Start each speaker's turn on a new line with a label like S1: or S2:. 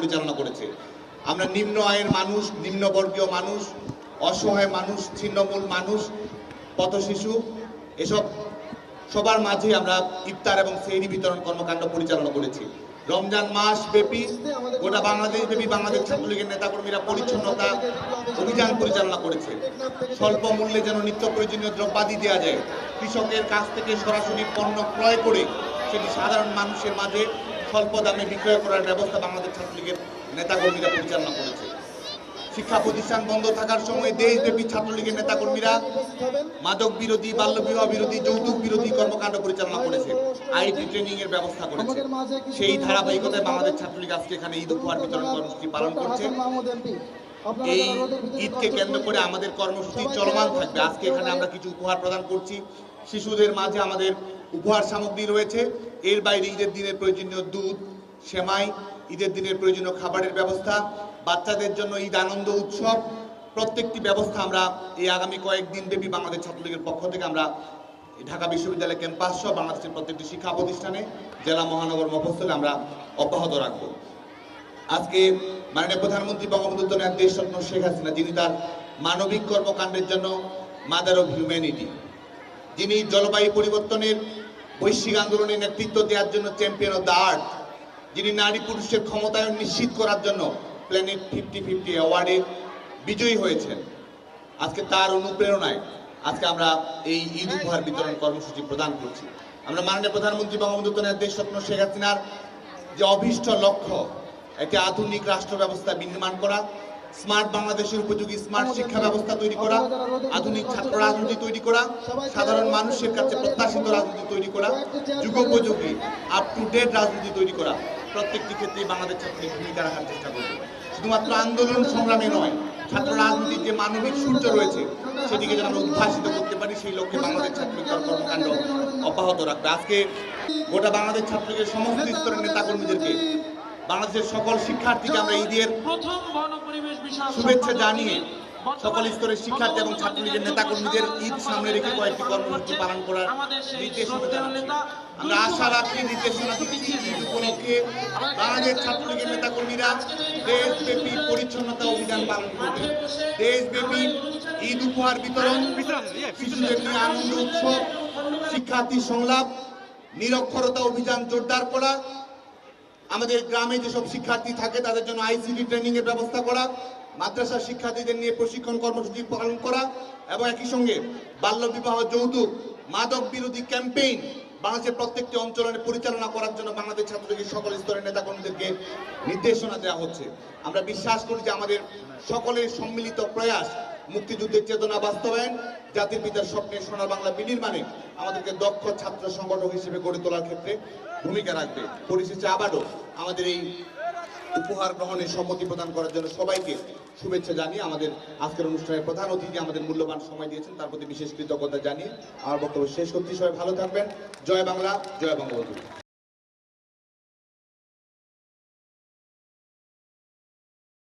S1: পরিচালনা করেছে। আমরা নিম্ন আয়ের মানুষ, নিম্নবর্গীয় মানুষ, অসহায় মানুষ, ছিন্নমূল মানুষ, পথশিশু এসব সবার মাঝে আমরা ইফতার এবং সেহরি বিতরণ কর্মকাণ্ড পরিচালনা করেছি। রমজান মাস ব্যাপী গোটা বাংলাদেশ ব্যাপী বাংলাদেশ ছাত্রলীগের নেতাকর্মীরা পরিচ্ছন্নতা অভিযান পরিচালনা করেছে। স্বল্প মূল্যে যেন নিত্য প্রয়োজনীয় দ্রব্যাদি দেওয়া যায়, কৃষকের কাছ থেকে সরাসরি পণ্য ক্রয় করে সেটি সাধারণ মানুষের মাঝে স্বল্প দামে বিক্রয় করার ব্যবস্থা বাংলাদেশ ছাত্রলীগের নেতাকর্মীরা পরিচালনা করেছে। শিক্ষা প্রতিষ্ঠান বন্ধ থাকার সময় দেশব্যাপী ছাত্রলীগের নেতাকর্মীরা মাদক বিরোধী, বাল্য বিবাহ বিরোধী, যৌতুক বিরোধী কর্মকাণ্ড পরিচালনা করেছে, আইটি ট্রেনিং এর ব্যবস্থা করেছে। সেই ধারাবাহিকতায় বাংলাদেশ ছাত্রলীগ আজকে এখানে ঈদ উপহার বিতরণ কর্মসূচি পালন করছে। এই ঈদকে কেন্দ্র করে আমাদের কর্মসূচি চলমান থাকবে। আজকে এখানে আমরা কিছু উপহার প্রদান করছি। শিশুদের মাঝে আমাদের উপহার সামগ্রী রয়েছে। এর বাইরে ঈদের দিনের প্রয়োজনীয় দুধ, সেমাই, ঈদের দিনের প্রয়োজনীয় খাবারের ব্যবস্থা, বাচ্চাদের জন্য ঈদ আনন্দ উৎসব, প্রত্যেকটি ব্যবস্থা আমরা এই আগামী কয়েকদিন ব্যাপী বাংলাদেশ ছাত্রলীগের পক্ষ থেকে আমরা ঢাকা বিশ্ববিদ্যালয় ক্যাম্পাস সহ বাংলাদেশের প্রত্যেকটি শিক্ষা প্রতিষ্ঠানে, জেলা, মহানগর, মফস্বলে আমরা অব্যাহত রাখবো। আজকে মাননীয় প্রধানমন্ত্রী বঙ্গবন্ধু দেশরত্ন শেখ হাসিনা, যিনি তার মানবিক কর্মকাণ্ডের জন্য মাদার অফ হিউম্যানিটি, যিনি জলবায়ু পরিবর্তনের বৈশ্বিক আন্দোলনে নেতৃত্ব দেওয়ার জন্য চ্যাম্পিয়ন অফ দ্য আর্থ, যিনি নারী পুরুষের ক্ষমতায়ন নিশ্চিত করার জন্য প্ল্যানেট 50-50 অ্যাওয়ার্ডে বিজয়ী হয়েছেন, আজকে তার অনুপ্রেরণায় আজকে আমরা এই ঈদ উপহার বিতরণ কর্মসূচি প্রদান করছি। আমরা মাননীয় প্রধানমন্ত্রী বঙ্গবন্ধু দেশরত্ন শেখ হাসিনার যে অভীষ্ট লক্ষ্য, একটি আধুনিক রাষ্ট্র ব্যবস্থা বিনির্মাণ করা, স্মার্ট বাংলাদেশের উপযোগী স্মার্ট শিক্ষা ব্যবস্থা তৈরি করা, আধুনিক ছাত্র রাজনীতি তৈরি করা, সাধারণ মানুষের কাছে প্রত্যাশিত রাজনীতি তৈরি করা, যুগোপযোগী আপ টু ডেট রাজনীতি তৈরি করা, প্রত্যেকটি ক্ষেত্রেই বাংলাদেশ ছাত্রলীগ ভূমিকা রাখার চেষ্টা করবে। শুধুমাত্র আন্দোলন সংগ্রামে নয়, ছাত্র রাজনীতির যে মানবিক সূর্য রয়েছে সেটিকে যেন আমরা উদ্ভাসিত করতে পারি, সেই লক্ষ্যে বাংলাদেশ ছাত্রলীগ তার কর্মকাণ্ড অব্যাহত রাখবে। আজকে গোটা বাংলাদেশ ছাত্রলীগের সমস্ত স্তরের নেতাকর্মীদেরকে, বাংলাদেশের সকল শিক্ষার্থীকে আমরা ঈদের শুভেচ্ছা জানিয়ে সকল স্তরের শিক্ষার্থী এবং ছাত্রলীগের নেতাকর্মীদের ঈদ সামনে রেখে কয়েকটি কর্মসূচি পালন করার নির্দেশনা জানাচ্ছি। আমরা আশা রাখি, নির্দেশনা দিচ্ছি, ঈদ উপলক্ষে বাংলাদেশ ছাত্রলীগের নেতাকর্মীরা দেশব্যাপী পরিচ্ছন্নতা অভিযান পালন করবে, দেশব্যাপী ঈদ উপহার বিতরণ, শিশুদের নিয়ে আনন্দ উৎসব, শিক্ষার্থী সংলাপ, নিরক্ষরতা অভিযান জোরদার করা, আমাদের গ্রামে যেসব শিক্ষার্থী থাকে তাদের জন্য আইসিটি ট্রেনিং এর ব্যবস্থা করা, মাদ্রাসা শিক্ষার্থীদের নিয়ে প্রশিক্ষণ কর্মসূচি পালন করা এবং একই সঙ্গে বাল্য বিবাহ, যৌতুক, মাদক বিরোধী ক্যাম্পেইন বাংলাদেশের প্রত্যেকটি অঞ্চলে পরিচালনা করার জন্য বাংলাদেশ ছাত্রলীগের সকল স্তরের নেতাকর্মীদেরকে নির্দেশনা দেওয়া হচ্ছে। আমরা বিশ্বাস করি যে আমাদের সকলের সম্মিলিত প্রয়াস মুক্তিযুদ্ধের চেতনা বাস্তবায়ন, জাতির পিতার স্বপ্নের সোনার বাংলা বিনির্মাণে আমাদেরকে দক্ষ ছাত্র সংগঠক হিসেবে গড়ে তোলার ক্ষেত্রে ভূমিকা রাখবে। পরিশেষে আবারও আমাদের এই উপহার গ্রহণের সম্মতি প্রদান করার জন্য সবাইকে শুভেচ্ছা জানিয়ে আমাদের আজকের অনুষ্ঠানের প্রধান অতিথি আমাদের মূল্যবান সময় দিয়েছেন, তার প্রতি বিশেষ কৃতজ্ঞতা জানিয়ে আমার বক্তব্য শেষ করছি। সবাই ভালো থাকবেন। জয় বাংলা, জয় বঙ্গবন্ধু।